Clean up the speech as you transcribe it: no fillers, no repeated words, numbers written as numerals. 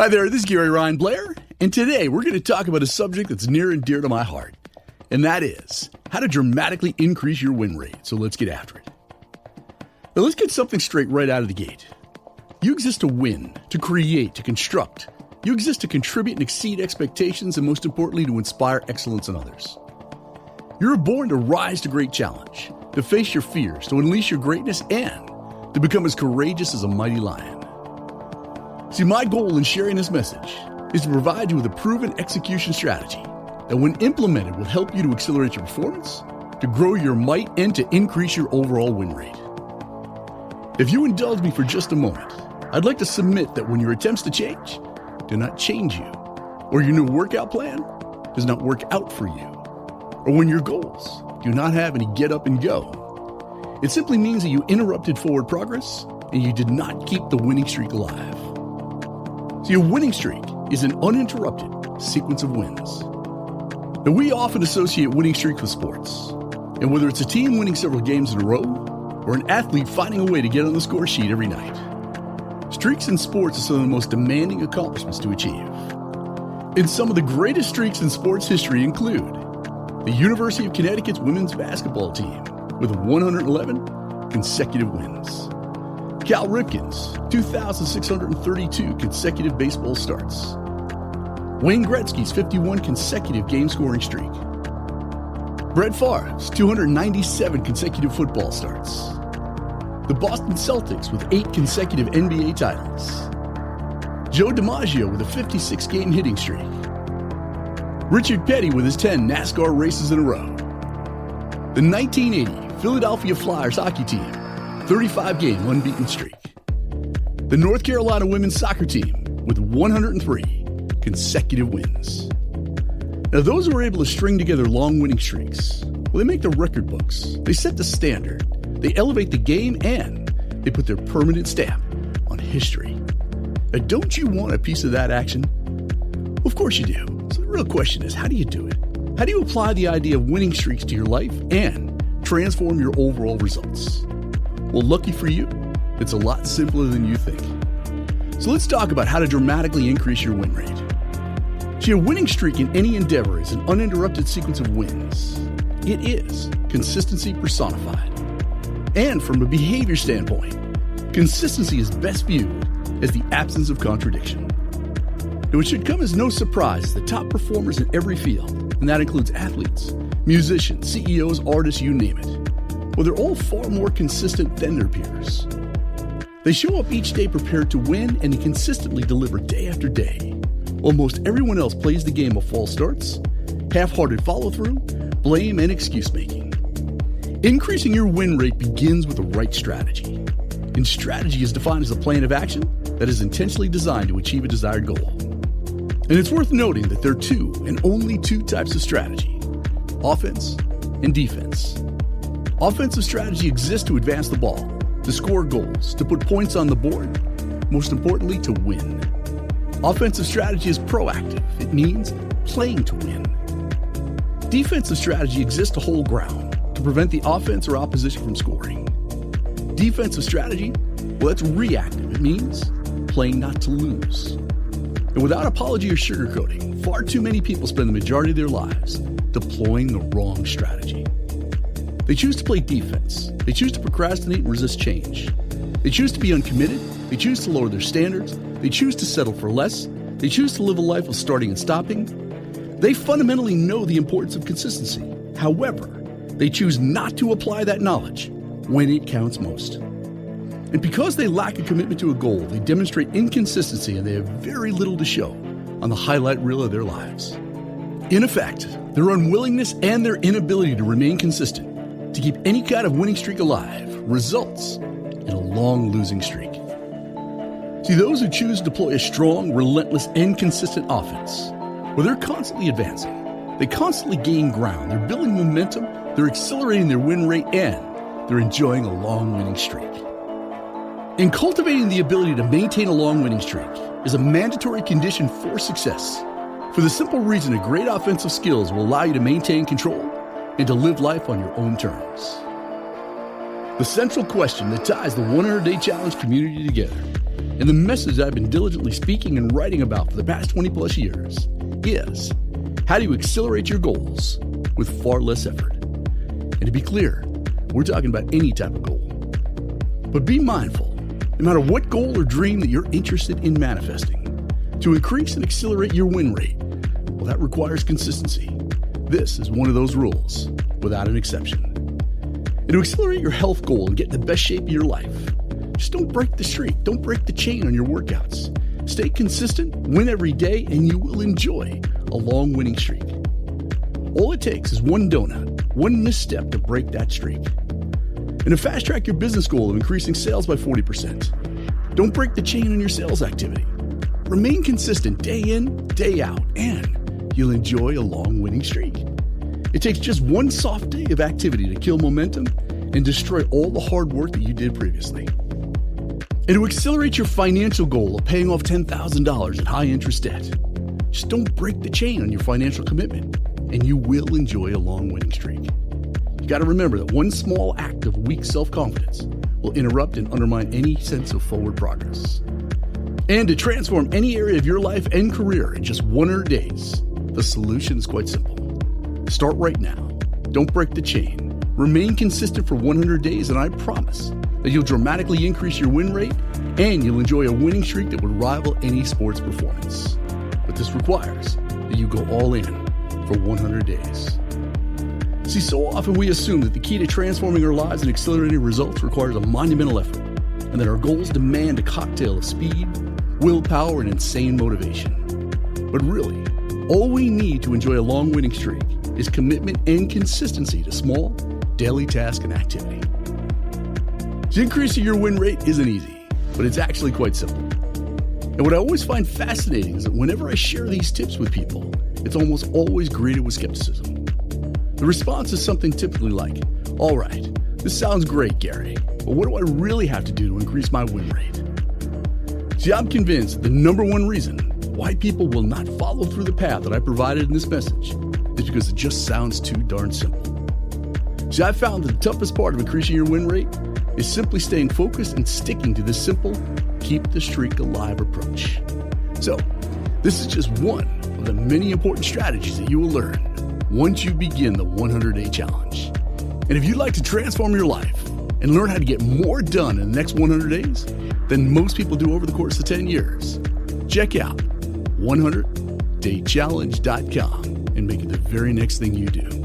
Hi there, this is Gary Ryan Blair, and today we're going to talk about a subject that's near and dear to my heart, and that is how to dramatically increase your win rate. So let's get after it. Now let's get something straight right out of the gate. You exist to win, to create, to construct. You exist to contribute and exceed expectations, and most importantly, to inspire excellence in others. You're born to rise to great challenge, to face your fears, to unleash your greatness, and to become as courageous as a mighty lion. See, my goal in sharing this message is to provide you with a proven execution strategy that, when implemented, will help you to accelerate your performance, to grow your might, and to increase your overall win rate. If you indulge me for just a moment, I'd like to submit that when your attempts to change do not change you, or your new workout plan does not work out for you, or when your goals do not have any get up and go, it simply means that you interrupted forward progress and you did not keep the winning streak alive. See, a winning streak is an uninterrupted sequence of wins. Now, we often associate winning streaks with sports, and whether it's a team winning several games in a row or an athlete finding a way to get on the score sheet every night, streaks in sports are some of the most demanding accomplishments to achieve. And some of the greatest streaks in sports history include the University of Connecticut's women's basketball team with 111 consecutive wins, Cal Ripken's 2,632 consecutive baseball starts, Wayne Gretzky's 51 consecutive game-scoring streak, Brett Favre's 297 consecutive football starts, the Boston Celtics with 8 consecutive NBA titles, Joe DiMaggio with a 56-game hitting streak, Richard Petty with his 10 NASCAR races in a row, the 1980 Philadelphia Flyers hockey team 35-game unbeaten streak, the North Carolina women's soccer team with 103 consecutive wins. Now, those who are able to string together long winning streaks, well, they make the record books, they set the standard, they elevate the game, and they put their permanent stamp on history. Now, don't you want a piece of that action? Well, of course you do. So the real question is, how do you do it? How do you apply the idea of winning streaks to your life and transform your overall results? Well, lucky for you, it's a lot simpler than you think. So let's talk about how to dramatically increase your win rate. See, a winning streak in any endeavor is an uninterrupted sequence of wins. It is consistency personified. And from a behavior standpoint, consistency is best viewed as the absence of contradiction. Now, it should come as no surprise that top performers in every field, and that includes athletes, musicians, CEOs, artists, you name it, well, they're all far more consistent than their peers. They show up each day prepared to win, and they consistently deliver day after day, while most everyone else plays the game of false starts, half-hearted follow-through, blame, and excuse-making. Increasing your win rate begins with the right strategy. And strategy is defined as a plan of action that is intentionally designed to achieve a desired goal. And it's worth noting that there are two and only two types of strategy: offense and defense. Offensive strategy exists to advance the ball, to score goals, to put points on the board, most importantly, to win. Offensive strategy is proactive. It means playing to win. Defensive strategy exists to hold ground, to prevent the offense or opposition from scoring. Defensive strategy, well, that's reactive. It means playing not to lose. And without apology or sugarcoating, far too many people spend the majority of their lives deploying the wrong strategy. They choose to play defense. They choose to procrastinate and resist change. They choose to be uncommitted. They choose to lower their standards. They choose to settle for less. They choose to live a life of starting and stopping. They fundamentally know the importance of consistency. However, they choose not to apply that knowledge when it counts most. And because they lack a commitment to a goal, they demonstrate inconsistency, and they have very little to show on the highlight reel of their lives. In effect, their unwillingness and their inability to remain consistent, to keep any kind of winning streak alive, results in a long losing streak. See, those who choose to deploy a strong, relentless, and consistent offense, well, they're constantly advancing. They constantly gain ground. They're building momentum. They're accelerating their win rate, and they're enjoying a long winning streak. And cultivating the ability to maintain a long winning streak is a mandatory condition for success, for the simple reason that great offensive skills will allow you to maintain control and to live life on your own terms. The central question that ties the 100-Day Challenge community together And the message I've been diligently speaking and writing about for the past 20 plus years is how do you accelerate your goals with far less effort? And to be clear, we're talking about any type of goal. But be mindful, no matter what goal or dream that you're interested in manifesting, to increase and accelerate your win rate, well, that requires consistency. This is one of those rules, without an exception. And to accelerate your health goal and get in the best shape of your life, just don't break the streak. Don't break the chain on your workouts. Stay consistent, win every day, and you will enjoy a long winning streak. All it takes is one donut, one misstep to break that streak. And to fast track your business goal of increasing sales by 40%, don't break the chain on your sales activity. Remain consistent day in, day out, and you'll enjoy a long winning streak. It takes just one soft day of activity to kill momentum and destroy all the hard work that you did previously. And to accelerate your financial goal of paying off $10,000 in high interest debt, just don't break the chain on your financial commitment, and you will enjoy a long winning streak. You got to remember that one small act of weak self-confidence will interrupt and undermine any sense of forward progress. And to transform any area of your life and career in just 100 days, the solution is quite simple. Start right now. Don't break the chain. Remain consistent for 100 days, and I promise that you'll dramatically increase your win rate and you'll enjoy a winning streak that would rival any sports performance. But this requires that you go all in for 100 days. See, so often we assume that the key to transforming our lives and accelerating results requires a monumental effort, and that our goals demand a cocktail of speed, willpower, and insane motivation. But really, all we need to enjoy a long winning streak is commitment and consistency to small, daily tasks and activity. So increasing your win rate isn't easy, but it's actually quite simple. And what I always find fascinating is that whenever I share these tips with people, it's almost always greeted with skepticism. The response is something typically like, all right, this sounds great, Gary, but what do I really have to do to increase my win rate? See, I'm convinced the number one reason why people will not follow through the path that I provided in this message is because it just sounds too darn simple. See, I've found that the toughest part of increasing your win rate is simply staying focused and sticking to this simple, keep the streak alive approach. So, this is just one of the many important strategies that you will learn once you begin the 100-day challenge. And if you'd like to transform your life and learn how to get more done in the next 100 days than most people do over the course of 10 years, check out 100daychallenge.com and make it the very next thing you do.